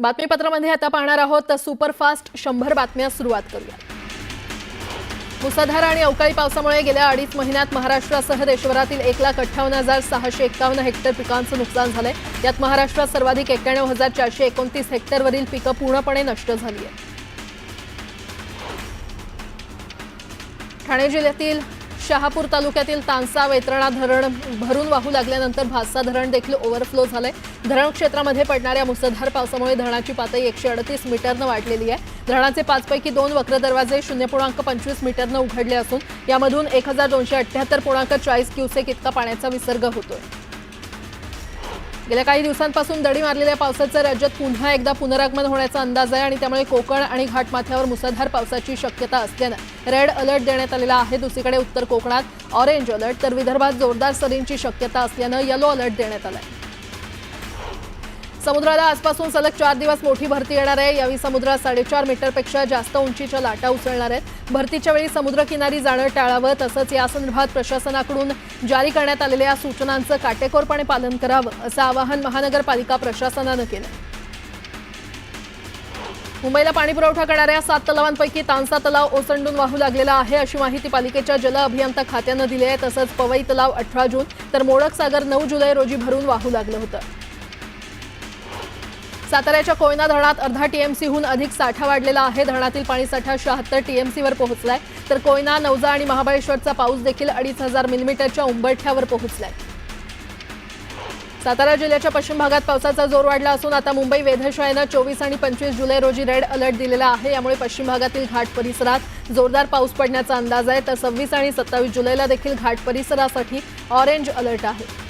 बातमीपत्रामध्ये आता पाहणार आहोत सुपरफास्ट 100 बातम्या सुरुवात करूया। मुसळधार आणि अवकाळी पावसामुळे गेल्या 2.5 महिन्यात महाराष्ट्रासह देशभरातील 1,58,651 हेक्टर पिकांचं नुकसान झालंय। यात महाराष्ट्रात सर्वाधिक 91,429 हेक्टरवरील पिकं पूर्णपणे नष्ट झाली आहेत। ठाणे जिल्ह्यातील शहापूर तालुक्यातील तानसा वेतरणा धरण भरून वाहू लागल्यानंतर भातसा धरण देखील ओव्हरफ्लो झालंय। धरण क्षेत्रामध्ये पडणाऱ्या मुसळधार पावसामुळे धरणाची पातळी 138 मीटरनं वाढलेली आहे। धरणाचे 5 पैकी 2 वक्र दरवाजे 0.25 मीटरनं उघडले असून यामधून 1278.40 क्युसेक इतका पाण्याचा विसर्ग होतोय। गेल्या काही दिवसांपासून दडी मारलेल्या पावसाचं राज्यात पुन्हा एकदा पुनरागमन होण्याचा अंदाज आहे आणि त्यामुळे कोकण आणि घाटमाथ्यावर मुसळधार पावसाची शक्यता असल्यानं रेड अलर्ट देण्यात आलेला आहे। दुसरीकडे उत्तर कोकणात ऑरेंज अलर्ट तर विदर्भात जोरदार सरींची शक्यता असल्यानं येलो अलर्ट देण्यात आलाय। समुद्राला आजपासून सलग 4 दिवस मोठी भरती येणार आहे। यावेळी समुद्रात 4.5 मीटरपेक्षा जास्त उंचीच्या लाटा उसळणार आहेत। भरतीच्या वेळी समुद्रकिनारी जाणं टाळावं तसंच यासंदर्भात प्रशासनाकडून जारी करण्यात आलेल्या सूचनांचं काटेकोरपणे पालन करावं असं आवाहन महानगरपालिका प्रशासनानं केलं। मुंबईला पाणीपुरवठा करणाऱ्या 7 तलावांपैकी तानसा तलाव ओसंडून वाहू लागलेला आहे अशी माहिती पालिकेच्या जल अभियंता खात्यानं दिली आहे। तसंच पवई तलाव 18 जून तर मोडक सागर 9 जुलै रोजी भरून वाहू लागलं होतं। साताऱ्याच्या कोयना धरणात अर्धा टीएमसीहून अधिक साठा वाढलेला आहे। धरणातील पाणीसाठा 76 टीएमसीवर पोहोचलाय तर कोयना, नवजा आणि महाबळेश्वरचा पाऊस देखील 2,500 मिलीमीटरच्या उंबरठ्यावर पोहोचलाय। सातारा जिल्ह्याच्या पश्चिम भागात पावसाचा जोर वाढला असून आता मुंबई वेधशाळेनं 24 आणि 25 जुलै रोजी रेड अलर्ट दिलेला आहे। यामुळे पश्चिम भागातील घाट परिसरात जोरदार पाऊस पडण्याचा अंदाज आहे तर 26 आणि 27 जुलैला देखील घाट परिसरासाठी ऑरेंज अलर्ट आहे।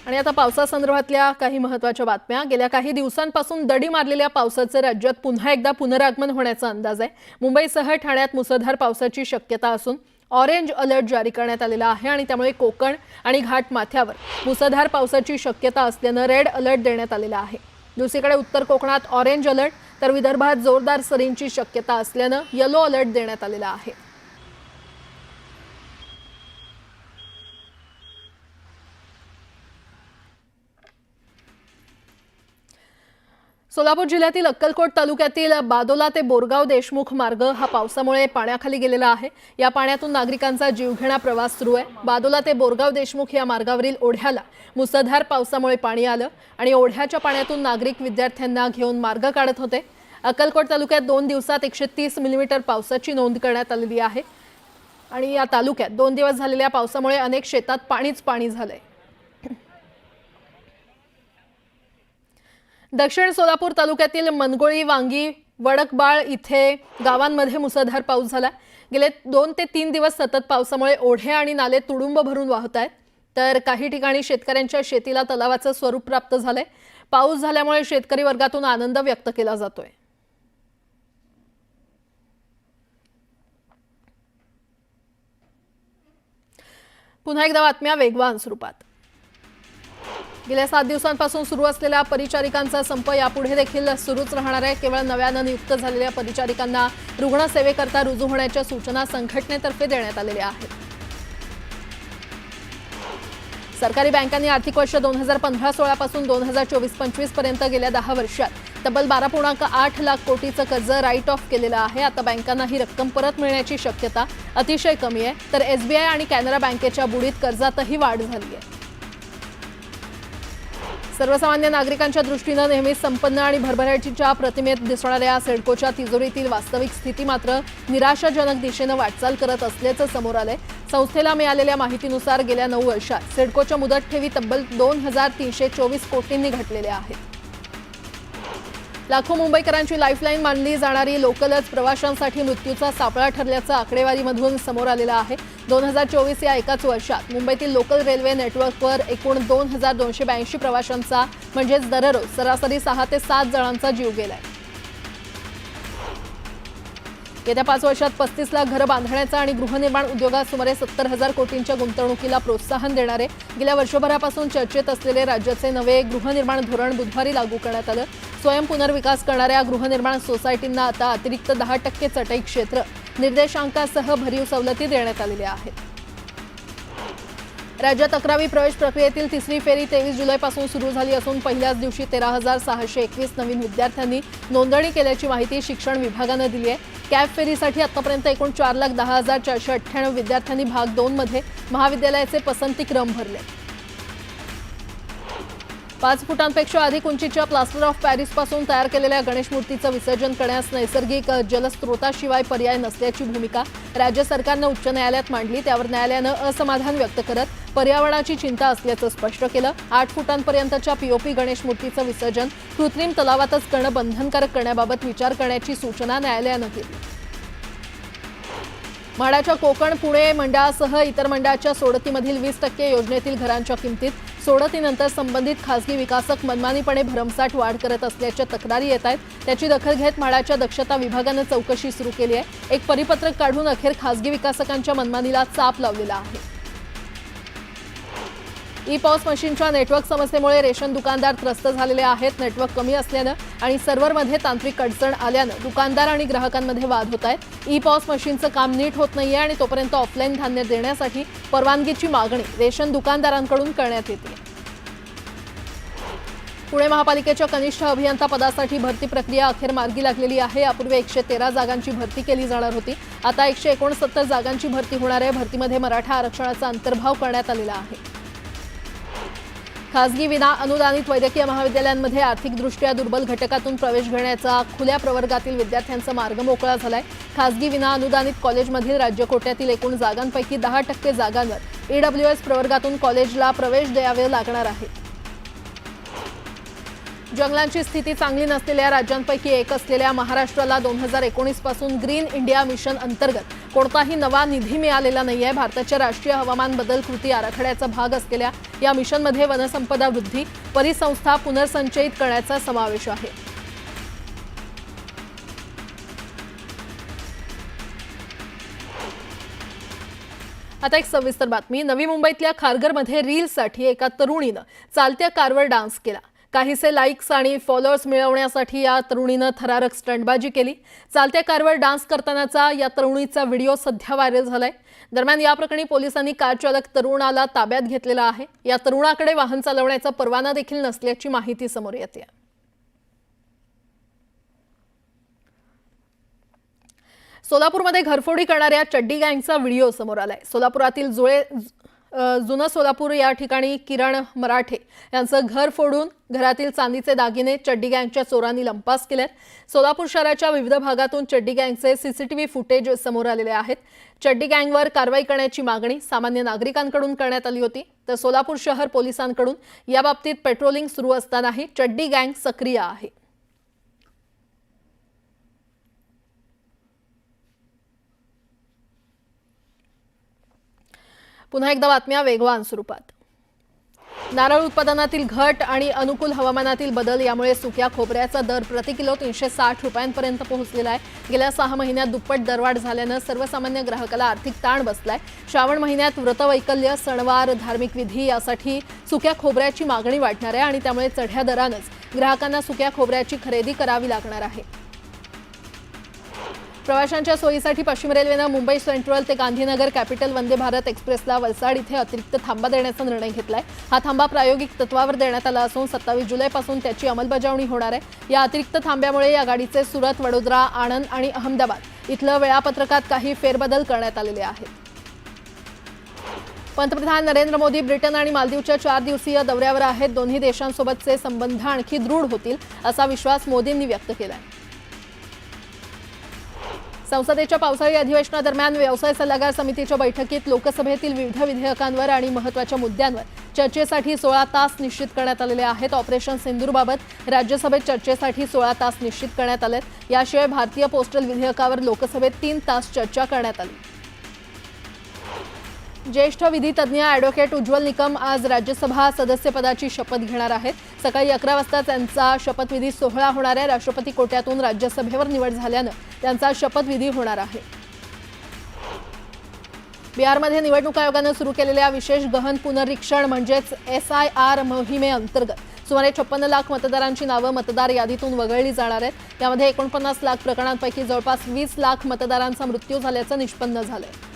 आणि आता पावसासंदर्भातल्या काही महत्त्वाच्या बातम्या। गेल्या काही दिवसांपासून दडी मारलेल्या पावसाचं राज्यात पुन्हा एकदा पुनरागमन होण्याचा अंदाज आहे। मुंबईसह ठाण्यात मुसळधार पावसाची शक्यता असून ऑरेंज अलर्ट जारी करण्यात आलेला आहे आणि त्यामुळे कोकण आणि घाटमाथ्यावर मुसळधार पावसाची शक्यता असल्यानं रेड अलर्ट देण्यात आलेला आहे। दुसरीकडे उत्तर कोकणात ऑरेंज अलर्ट तर विदर्भात जोरदार सरींची शक्यता असल्यानं येलो अलर्ट देण्यात आलेला आहे। सोलापूर जिल्ह्यातील अक्कलकोट तालुक्यातील बादोला ते बोरगाव देशमुख मार्ग हा पावसामुळे पाण्याखाली गेलेला आहे। या पाण्यातून नागरिकांचा जीवघेणा प्रवास सुरू आहे। बादोला ते बोरगाव देशमुख या मार्गावरील ओढ्याला मुसळधार पावसामुळे पाणी आलं आणि ओढ्याच्या पाण्यातून नागरिक विद्यार्थ्यांना घेऊन मार्ग काढत होते। अक्कलकोट तालुक्यात 2 दिवसात 130 मिलीमीटर पावसाची नोंद करण्यात आलेली आहे आणि या तालुक्यात 2 दिवस झालेल्या पावसामुळे अनेक शेतात पाणीच पाणी झालंय। दक्षिण सोलापूर तालुक्यातील मनगोळी, वांगी, वडकबाळ इथे गावांमध्ये मुसळधार पाऊस झाला। गेले 2 ते 3 दिवस सतत पावसामुळे ओढे आणि नाले तुडुंब भरून वाहत आहेत तर काही ठिकाणी शेतकऱ्यांच्या शेतीला तलावाचं स्वरूप प्राप्त झालंय। पाऊस झाल्यामुळे शेतकरी वर्गातून आनंद व्यक्त केला जातोय। पुन्हा एकदा बातम्या वेगवान स्वरूपात। गेल्या 7 दिवसांपासून सुरू असलेल्या परिचारिकांचा संप यापुढे देखील सुरूच राहणार आहे। केवळ नव्यानं नियुक्त झालेल्या परिचारिकांना रुग्णसेवेकरता रुजू होण्याच्या सूचना संघटनेतर्फे देण्यात आलेल्या आहेत। सरकारी बँकांनी आर्थिक वर्ष 2015-16 पासून 2024-25 पर्यंत गेल्या 10 वर्षात तब्बल 12.8 लाख कोटीचं कर्ज राईट ऑफ केलेलं आहे। आता बँकांना ही रक्कम परत मिळण्याची शक्यता अतिशय कमी आहे तर एसबीआय आणि कॅनरा बँकेच्या बुडीत कर्जातही वाढ झाली आहे। सर्वसामान्य नागरिकांच्या दृष्टीने नेहमीच संपन्न आणि भरभराटीच्या प्रतिमेत दिसणाऱ्या सिडकोच्या तिजोरीतील वास्तविक स्थिती मात्र निराशाजनक दिशेने वाटचाल करत असल्याचं समोर आलंय। संस्थेला मिळालेल्या माहितीनुसार गेल्या 9 वर्षात सिडकोच्या मुदत ठेवी तब्बल 2,324 कोटींनी घटलेल्या आहेत। लाखो मुंबईकरांची लाईफलाईन मानली जाणारी लोकलच प्रवाशांसाठी मृत्यूचा सापळा ठरल्याचं आकडेवारीमधून समोर आलेलं आहे। 2024 या एकाच वर्षात मुंबईतील लोकल रेल्वे नेटवर्कवर एकूण 2,282 प्रवाशांचा म्हणजेच दररोज सरासरी 6 ते 7 जणांचा जीव गेलाय। येत्या 5 वर्षात 35 लाख घरं बांधण्याचा आणि गृहनिर्माण उद्योगात सुमारे 70,000 कोटींच्या गुंतवणुकीला प्रोत्साहन देणारे गेल्या वर्षभरापासून चर्चेत असलेले राज्याचे नवे गृहनिर्माण धोरण बुधवारी लागू करण्यात आलं। स्वयं पुनर्विकास करणाऱ्या गृहनिर्माण सोसायटींना आता अतिरिक्त 10% चटई क्षेत्र निर्देशांकासह भरीव सवलती देण्यात आलेल्या आहेत। राज्यात 11वी प्रवेश प्रक्रियेतील तिसरी फेरी 23 जुलैपासून सुरू झाली असून पहिल्याच दिवशी 13,621 नवीन विद्यार्थ्यांनी नोंदणी केल्याची माहिती शिक्षण विभागानं दिली आहे। कॅप फेरीसाठी आतापर्यंत एकूण 4,10,498 विद्यार्थ्यांनी भाग 2 मध्ये महाविद्यालयाचे पसंती क्रम भरले। 5 फुटांपेक्षा अधिक उंचीच्या प्लास्टर ऑफ पॅरिसपासून तयार केलेल्या गणेश मूर्तीचं विसर्जन करण्यास नैसर्गिक जलस्रोताशिवाय पर्याय नसल्याची भूमिका राज्य सरकारनं उच्च न्यायालयात मांडली। त्यावर न्यायालयानं असमाधान व्यक्त करत पर्यावरणाची चिंता असल्याचं स्पष्ट केलं। 8 फुटांपर्यंतच्या पीओपी गणेश मूर्तीचं विसर्जन कृत्रिम तलावातच करणं बंधनकारक करण्याबाबत विचार करण्याची सूचना न्यायालयानं केली। म्हाडाच्या कोकण, पुणे मंडळासह इतर मंडळाच्या सोडतीमधील 20% योजनेतील घरांच्या किमतीत सोडतीनंतर संबंधित खासगी विकासक मनमानीपणे भरमसाठ वाढ करत असल्याच्या तक्रारी येत आहेत। त्याची दखल घेत म्हाडाच्या दक्षता विभागानं चौकशी सुरू केली आहे। एक परिपत्रक काढून अखेर खासगी विकासकांच्या मनमानीला चाप लावलेला आहे। ई-पॉस मशीनच्या नेटवर्क समस्येमुळे रेशन दुकानदार त्रस्त झालेले आहेत। नेटवर्क कमी असल्यानं आणि सर्व्हरमध्ये तांत्रिक अडचण आल्यानं दुकानदार आणि ग्राहकांमध्ये वाद होत आहेत। ई-पॉस मशीनचं काम नीट होत नाहीये आणि तोपर्यंत ऑफलाईन धान्य देण्यासाठी परवानगीची मागणी रेशन दुकानदारांकडून करण्यात येते। पुणे महापालिकेच्या कनिष्ठ अभियंता पदासाठी भरती प्रक्रिया अखेर मार्गी लागलेली आहे। यापूर्वी 113 जागांची भरती केली जाणार होती, आता 169 जागांची भरती होणार आहे। भरतीमध्ये मराठा आरक्षणाचा अंतर्भाव करण्यात आलेला आहे। खासगी विना अनुदानित वैद्यकीय महाविद्यालयांमध्ये आर्थिकदृष्ट्या दुर्बल घटकातून प्रवेश घेण्याचा खुल्या प्रवर्गातील विद्यार्थ्यांचा मार्ग मोकळा झालाय। खासगी विना अनुदानित कॉलेजमधील राज्य कोट्यातील एकूण जागांपैकी 10% जागांवर ईडब्ल्यूएस प्रवर्गातून कॉलेजला प्रवेश द्यावे लागणार आहे। जंगलांची स्थिती चांगली नसलेल्या राज्यांपैकी एक असलेल्या महाराष्ट्राला 2019 पासून ग्रीन इंडिया मिशन अंतर्गत कोणताही नवा निधी मिळालेला नाहीये। भारताच्या राष्ट्रीय हवामान बदल कृती आराखड्याचा भाग असलेल्या या मिशनमध्ये वनसंपदा वृद्धी, परिसंस्था पुनर्संचयित करण्याचा समावेश आहे। आता एक सविस्तर बातमी। नवी मुंबईतल्या खारघरमध्ये रीलसाठी एका तरुणीनं चालत्या कारवर डान्स केला। काहीसे लाईक्स आणि फॉलोअर्स मिळवण्यासाठी या तरुणीनं थरारक स्टंटबाजी केली। चालत्या कारवर डान्स करतानाचा या तरुणीचा व्हिडिओ सध्या व्हायरल झालाय। दरम्यान या प्रकरणी पोलिसांनी कार चालक तरुणाला ताब्यात घेतलेला आहे। या तरुणाकडे वाहन चालवण्याचा परवाना देखील नसल्याची माहिती समोर येते। सोलापूरमध्ये घरफोडी करणाऱ्या चड्डी गँगचा व्हिडिओ समोर आलाय। सोलापुरातील जुनं सोलापूर या ठिकाणी किरण मराठे यांचं घर फोडून घरातील चांदीचे दागिने चड्डी गँगच्या चोरांनी लंपास केलेत। सोलापूर शहराच्या विविध भागातून चड्डी गँगचे सीसीटीव्ही फुटेज समोर आलेले आहेत। चड्डी गँगवर कारवाई करण्याची मागणी सामान्य नागरिकांकडून करण्यात आली होती, तर सोलापूर शहर पोलिसांकडून याबाबतीत पेट्रोलिंग सुरू असतानाही चड्डी गँग सक्रिय आहे। पुन्हा एकदा बातम्या वेगवान स्वरूपात। नारळ उत्पादनातील घट आणि अनुकूल हवामानातील बदल यामुळे सुक्या खोबऱ्याचा दर प्रति किलो 360 रुपयांपर्यंत पोहोचलेला आहे। गेल्या 6 महिन्यात दुप्पट दरवाढ झाल्यानं सर्वसामान्य ग्राहकाला आर्थिक ताण बसलाय। श्रावण महिन्यात व्रतवैकल्य, सणवार, धार्मिक विधी यासाठी सुक्या खोबऱ्याची मागणी वाढणार आहे आणि त्यामुळे चढ्या दरानंच ग्राहकांना सुक्या खोबऱ्याची खरेदी करावी लागणार आहे। प्रवाशांच्या सोयीसाठी पश्चिम रेल्वेनं मुंबई सेंट्रल ते गांधीनगर कॅपिटल वंदे भारत एक्सप्रेसला वलसाड इथे अतिरिक्त थांबा देण्याचा निर्णय घेतलाय। हा थांबा प्रायोगिक तत्वावर देण्यात आला असून 27 जुलैपासून त्याची अंमलबजावणी होणार आहे। या अतिरिक्त थांब्यामुळे या गाडीचे सुरत, वडोदरा, आणंद आणि अहमदाबाद इथलं वेळापत्रकात काही फेरबदल करण्यात आलेले आहेत। पंतप्रधान नरेंद्र मोदी ब्रिटन आणि मालदीवच्या 4 दिवसीय दौऱ्यावर आहेत। दोन्ही देशांसोबतचे संबंध आणखी दृढ होतील असा विश्वास मोदींनी व्यक्त केलाय। संसदेच्या पावसाळी अधिवेशनादरम्यान व्यवसाय सल्लागार समितीच्या बैठकीत लोकसभेतील विविध विधेयकांवर आणि महत्त्वाच्या मुद्द्यांवर चर्चेसाठी 16 तास निश्चित करण्यात आलेले आहेत। ऑपरेशन सिंदूरबाबत राज्यसभेत चर्चेसाठी 16 तास निश्चित करण्यात आले। याशिवाय भारतीय पोस्टल विधेयकावर लोकसभेत 3 तास चर्चा करण्यात आली। ज्येष्ठ विधितज्ञ ॲडव्होकेट उज्ज्वल निकम आज राज्यसभा सदस्यपदाची शपथ घेणार आहेत। सकाळी 11 वाजता त्यांचा शपथविधी सोहळा होणार आहे। राष्ट्रपती कोट्यातून राज्यसभेवर निवड झाल्यानं त्यांचा शपथविधी होणार आहे। बिहारमध्ये निवडणूक आयोगानं सुरू केलेल्या विशेष गहन पुनरीक्षण म्हणजेच SIR मोहिमेअंतर्गत सुमारे 56 लाख मतदारांची नावं मतदार यादीतून वगळली जाणार आहेत। यामध्ये 49 लाख प्रकरणांपैकी जवळपास 20 लाख मतदारांचा मृत्यू झाल्याचं निष्पन्न झालंय।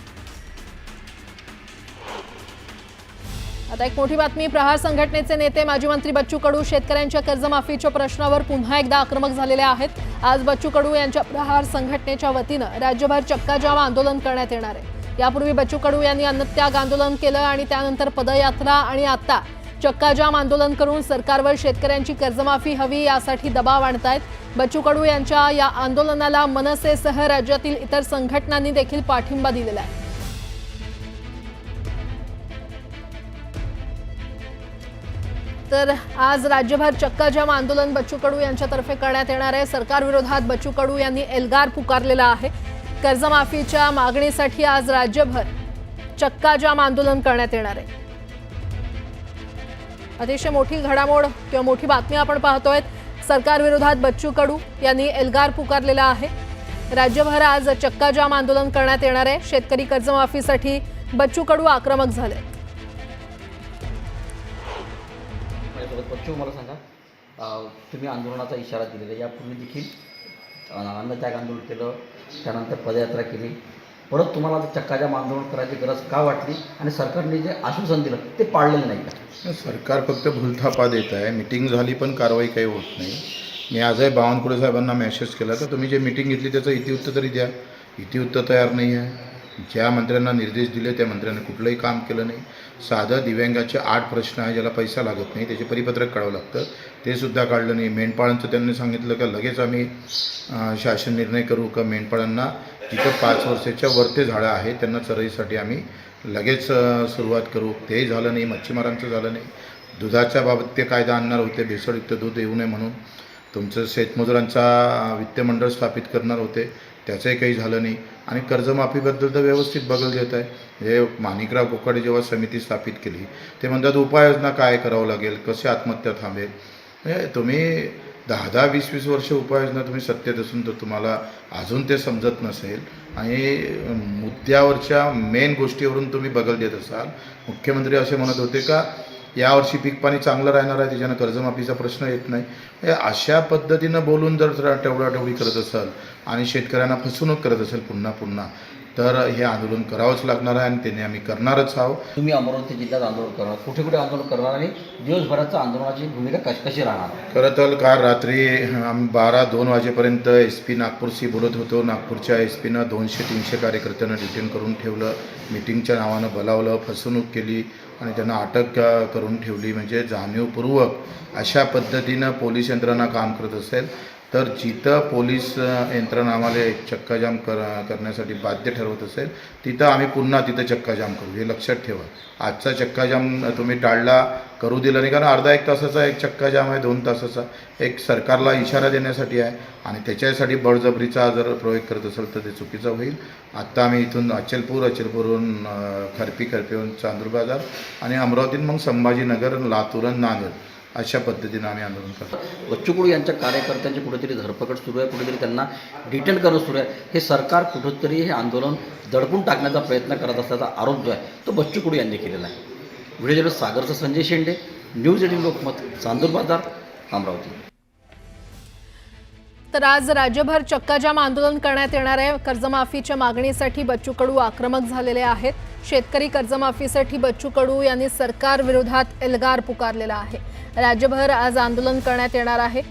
आता एक मोठी बातमी. प्रहार संघटनेचे नेते माजी मंत्री बच्चू कडू शेतकऱ्यांच्या कर्जमाफीच्या प्रश्नावर पुन्हा एकदा आक्रमक झालेले आहेत. आज बच्चू कडू यांच्या प्रहार संघटनेच्या वतीनं राज्यभर चक्काजाम आंदोलन करण्यात येणार आहे. यापूर्वी बच्चू कडू यांनी अन्नत्याग आंदोलन केलं आणि त्यानंतर पदयात्रा आणि आता चक्काजाम आंदोलन करून सरकारवर शेतकऱ्यांची कर्जमाफी हवी यासाठी दबाव आणतायत. बच्चू कडू यांच्या या आंदोलनाला मनसेसह राज्यातील इतर संघटनांनी देखील पाठिंबा दिलेला आहे. तर आज राज्यभर चक्काजाम आंदोलन बच्चू कडू यांच्यातर्फे करण्यात येणार आहे. सरकारविरोधात बच्चू कडू यांनी एल्गार पुकारलेला आहे. कर्जमाफीच्या मागणीसाठी आज राज्यभर चक्काजाम आंदोलन करण्यात येणार आहे. अतिशय मोठी घडामोड किंवा मोठी बातमी आपण पाहतोय. सरकारविरोधात बच्चू कडू यांनी एल्गार पुकारलेला आहे. राज्यभर आज चक्काजाम आंदोलन करण्यात येणार आहे. शेतकरी कर्जमाफीसाठी बच्चू कडू आक्रमक झाले. बच्चू, मला सांगा, तुम्ही आंदोलनाचा इशारा दिलेला आहे. यापूर्वी देखील अन्नत्याग आंदोलन केलं, त्यानंतर पदयात्रा केली. परत तुम्हाला आता चक्काजाम आंदोलन करायची गरज का वाटली आणि सरकारने जे आश्वासन दिलं ते पाळलेलं नाही का? सरकार फक्त भूलथापा देत आहे. मिटिंग झाली पण कारवाई काही होत नाही. मी आजही बावनकुळे साहेबांना मेसेज केला तर तुम्ही जे मिटिंग घेतली त्याचं इतिवृत्त तरी द्या. इतिवृत्त तयार नाही आहे. ज्या मंत्र्यांना निर्देश दिले त्या मंत्र्यांनी कुठलंही काम केलं नाही. साधं दिव्यांगाचे 8 प्रश्न आहे ज्याला पैसा लागत नाही, त्याचे परिपत्रक काढावं लागतं, ते सुद्धा काढलं नाही. मेंढपाळांचं त्यांनी सांगितलं का लगेच आम्ही शासन निर्णय करू का मेंढपाळांना तिथं 5 वर्षाच्या वरते झाडं आहेत त्यांना चराईसाठी आम्ही लगेच सुरुवात करू, तेही झालं नाही. मच्छीमारांचं झालं नाही. दुधाच्या बाबत ते कायदा आणणार होते, भेसळयुक्त दूध येऊ नये म्हणून. तुमचं शेतमजुरांचा वित्तमंडळ स्थापित करणार होते, त्याचंही काही झालं नाही. आणि कर्जमाफीबद्दल तर व्यवस्थित बगल देत आहे. हे माणिकराव कोकाटे जेव्हा समिती स्थापित केली ते म्हणतात उपाययोजना काय करावं लागेल, कसे आत्महत्या थांबेल. म्हणजे तुम्ही 10-10, 20-20 वर्ष उपाययोजना तुम्ही सत्तेत असून तर तुम्हाला अजून ते समजत नसेल आणि मुद्द्यावरच्या मेन गोष्टीवरून तुम्ही बगल देत असाल. मुख्यमंत्री असे म्हणत होते का यावर्षी पीक पाणी चांगलं राहणार आहे, त्याच्यानं कर्जमाफीचा प्रश्न येत नाही. अशा पद्धतीनं बोलून जर तेवढातेवढी करत असाल आणि शेतकऱ्यांना फसवणूक करत असेल पुन्हा पुन्हा तर हे आंदोलन करावंच लागणार आहे आणि त्याने आम्ही करणारच आहोत. तुम्ही अमरावती जिल्ह्यात आंदोलन करणार, कुठे कुठे आंदोलन करणार आणि दिवसभराचं आंदोलनाची भूमिका कशी राहणार? खरं तर काल रात्री आम्ही 12-2 वाजेपर्यंत SP नागपूरशी बोलत होतो. नागपूरच्या SPनं 200-300 कार्यकर्त्यांना डिटेन करून ठेवलं, मिटिंगच्या नावानं बोलावलं, फसवणूक केली आणि त्यांना अटक करून ठेवली. म्हणजे जाणीवपूर्वक अशा पद्धतीनं पोलीस यंत्रणा काम करत असेल तर जिथं पोलीस यंत्रणा आम्हाला चक्काजाम करण्यासाठी बाध्य ठरवत असेल तिथं आम्ही पुन्हा तिथं चक्काजाम करू, हे लक्षात ठेवा. आजचा चक्काजाम तुम्ही टाळला, करू दिला नाही, कारण अर्धा-1 तासाचा एक चक्काजाम आहे, 2 तासाचा एक सरकारला इशारा देण्यासाठी आहे आणि बळजबरीचा जर प्रयोग करत असेल तर ते चुकीचं होईल. आत्ता आम्ही इथून अचलपूरवरून खरपीवरून चांदूर बाजार आणि अमरावतीत मग संभाजीनगर, लातूर, नांदेड अशा पद्धतीनं आम्ही आंदोलन करतो. बच्चू कडू यांच्या कार्यकर्त्यांची कुठेतरी धरपकड सुरू आहे, कुठेतरी त्यांना डिटेन करणं सुरू आहे. हे सरकार कुठेतरी हे आंदोलन दडपून टाकण्याचा प्रयत्न करत असल्याचा आरोप जो आहे तो बच्चू कडू यांनी केलेला आहे. व्हिडिओ जर्नलिस्ट सागरचा संजय शेंडे, न्यूज 18 लोकमत, चांदूर बाजार, अमरावती. तर आज राज्यभर चक्काजाम आंदोलन करण्यात येणार आहे. कर्जमाफीच्या मागणीसाठी बच्चू कडू आक्रमक झालेले आहेत. शेतकरी कर्जमाफीसाठी बच्चू कडू यांनी सरकार विरोधात एल्गार पुकारलेला आहे. राज्यभर आज आंदोलन करण्यात येणार आहे.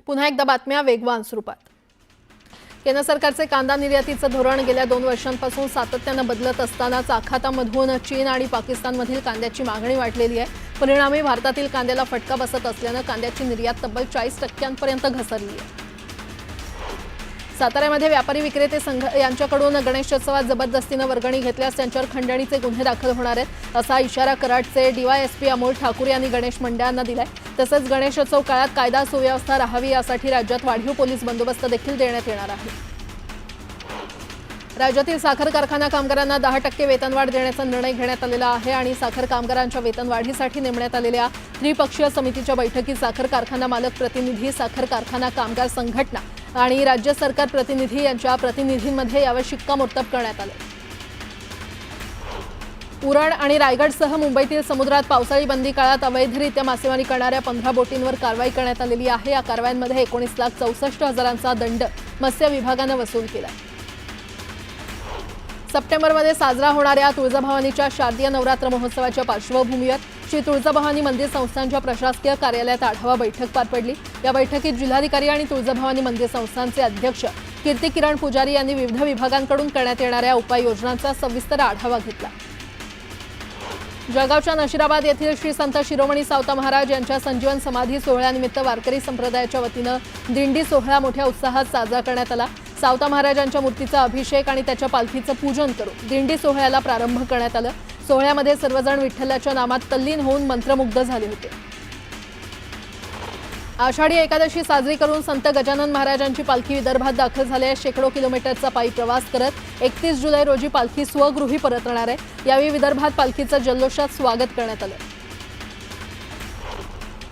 पुन्हा एकदा बातम्या वेगवान स्वरूपात. केंद्र सरकारचे कांदा निर्यातीचं धोरण गेल्या 2 वर्षांपासून सातत्यानं बदलत असतानाच आखातामधून चीन आणि पाकिस्तानमधील कांद्याची मागणी वाढलेली आहे. परिणामी भारतातील कांद्याला फटका बसत असल्यानं कांद्याची निर्यात तब्बल 40% घसरली आहे. साताऱ्यामध्ये व्यापारी विक्रेते संघ यांच्याकडून गणेशोत्सवात जबरदस्तीनं वर्गणी घेतल्यास त्यांच्यावर खंडणीचे गुन्हे दाखल होणार आहेत, असा इशारा कराडचे DYSP अमोल ठाकूर यांनी गणेश मंडळांना दिलाय. तसंच गणेशोत्सव काळात कायदा सुव्यवस्था राहावी यासाठी राज्यात वाढीव पोलीस बंदोबस्त देखील देण्यात येणार आहे. राज्यातील साखर कारखाना कामगारांना 10% वेतनवाढ देण्याचा निर्णय घेण्यात आलेला आहे आणि साखर कामगारांच्या वेतनवाढीसाठी नेमण्यात आलेल्या त्रिपक्षीय समितीच्या बैठकीत साखर कारखाना मालक प्रतिनिधी, साखर कारखाना कामगार संघटना आणि राज्य सरकार प्रतिनिधी यांच्या प्रतिनिधींमध्ये यावर शिक्कामोर्तब करण्यात आले. उरण आणि रायगडसह मुंबईतील समुद्रात पावसाळी बंदी काळात अवैधरित्या मासेमारी करणाऱ्या 15 बोटींवर कारवाई करण्यात आलेली आहे. या कारवायांमध्ये 19,64,000चा दंड मत्स्य विभागानं वसूल केला. सप्टेंबरमध्ये साजरा होणाऱ्या तुळजाभवानीच्या शारदीय नवरात्र महोत्सवाच्या पार्श्वभूमीवर श्री तुळजाभवानी मंदिर संस्थानच्या प्रशासकीय कार्यालयात आढावा बैठक पार पडली. या बैठकीत जिल्हाधिकारी आणि तुळजाभवानी मंदिर संस्थानचे अध्यक्ष कीर्ती किरण पुजारी यांनी विविध विभागांकडून करण्यात येणाऱ्या उपाययोजनांचा सविस्तर आढावा घेतला. जळगावच्या नशिराबाद येथील श्री संत शिरोमणी सावता महाराज यांच्या संजीवन समाधी सोहळ्यानिमित्त वारकरी संप्रदायाच्या वतीनं दिंडी सोहळा मोठ्या उत्साहात साजरा करण्यात आला. सावता महाराजांच्या मूर्तीचा अभिषेक आणि त्याच्या पालखीचं पूजन करून दिंडी सोहळ्याला प्रारंभ करण्यात आला. सोहळ्यामध्ये सर्वजण विठ्ठलाच्या नामात तल्लीन होऊन मंत्रमुग्ध झाले होते. आषाढी एकादशी साजरी करून संत गजानन महाराजांची पालखी विदर्भात दाखल झाली आहे. शेकडो किलोमीटरचा पायी प्रवास करत 31 जुलै रोजी पालखी स्वगृही परतणार आहे. यावेळी विदर्भात पालखीचं जल्लोषात स्वागत करण्यात आलं.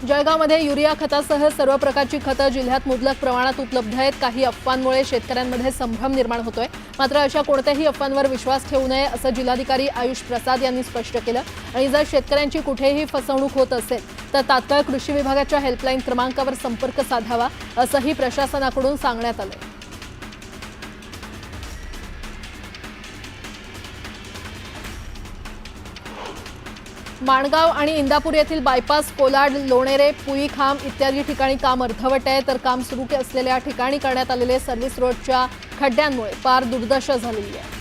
जळगावमध्ये युरिया खतासह सर्व प्रकारची खतं जिल्ह्यात मुबलक प्रमाणात उपलब्ध आहेत. काही अफवांमुळे शेतकऱ्यांमध्ये संभ्रम निर्माण होतोय. मात्र अशा कोणत्याही अफवांवर विश्वास ठेवू नये असं जिल्हाधिकारी आयुष प्रसाद यांनी स्पष्ट केलं. आणि जर शेतकऱ्यांची कुठेही फसवणूक होत असेल तर तात्काळ कृषी विभागाच्या हेल्पलाईन क्रमांकावर संपर्क साधावा असंही प्रशासनाकडून सांगण्यात आलंय. माणगाव आणि इंदापूर येथील बायपास, कोलाड, लोणेरे, पुईखांब इत्यादी ठिकाणी काम अर्धवट आहे. तर काम सुरू असलेल्या ठिकाणी करण्यात आलेले सर्व्हिस रोडच्या खड्ड्यांमुळे फार दुर्दशा झालेली आहे.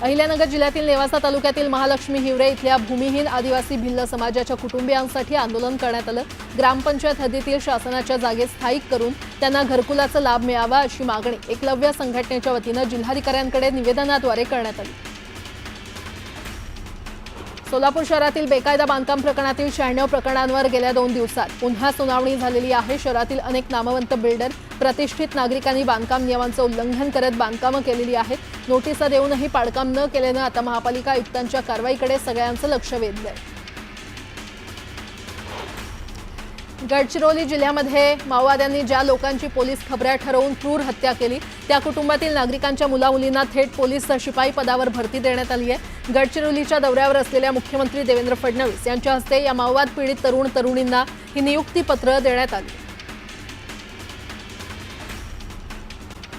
अहिल्यानगर जिल्ह्यातील नेवासा तालुक्यातील महालक्ष्मी हिवरे इथल्या भूमिहीन आदिवासी भिल्ल समाजाच्या कुटुंबियांसाठी आंदोलन करण्यात आलं. ग्रामपंचायत हद्दीतील शासनाच्या जागेत स्थायिक करून त्यांना घरकुलाचा लाभ मिळावा अशी मागणी एकलव्य संघटनेच्या वतीनं जिल्हाधिकाऱ्यांकडे निवेदनाद्वारे करण्यात आली. सोलापूर शहरातील बेकायदा बांधकाम प्रकरणातील 96 प्रकरणांवर गेल्या 2 दिवसात पुन्हा सुनावणी झालेली आहे. शहरातील अनेक नामवंत बिल्डर, प्रतिष्ठित नागरिकांनी बांधकाम नियमांचं उल्लंघन करत बांधकामं केलेली आहेत. नोटिसा देऊनही पाडकाम न केल्यानं आता महापालिका आयुक्तांच्या कारवाईकडे सगळ्यांचं लक्ष वेधलंय. गडचिरोली जिल्ह्यामध्ये माओवाद्यांनी ज्या लोकांची पोलीस खबऱ्या ठरवून क्रूर हत्या केली त्या कुटुंबातील नागरिकांच्या मुलामुलींना थेट पोलीस शिपाई पदावर भरती देण्यात आली आहे. गडचिरोलीच्या दौऱ्यावर असलेल्या मुख्यमंत्री देवेंद्र फडणवीस यांच्या हस्ते या माओवाद पीडित तरुण तरुणींना ही नियुक्तीपत्र देण्यात आली.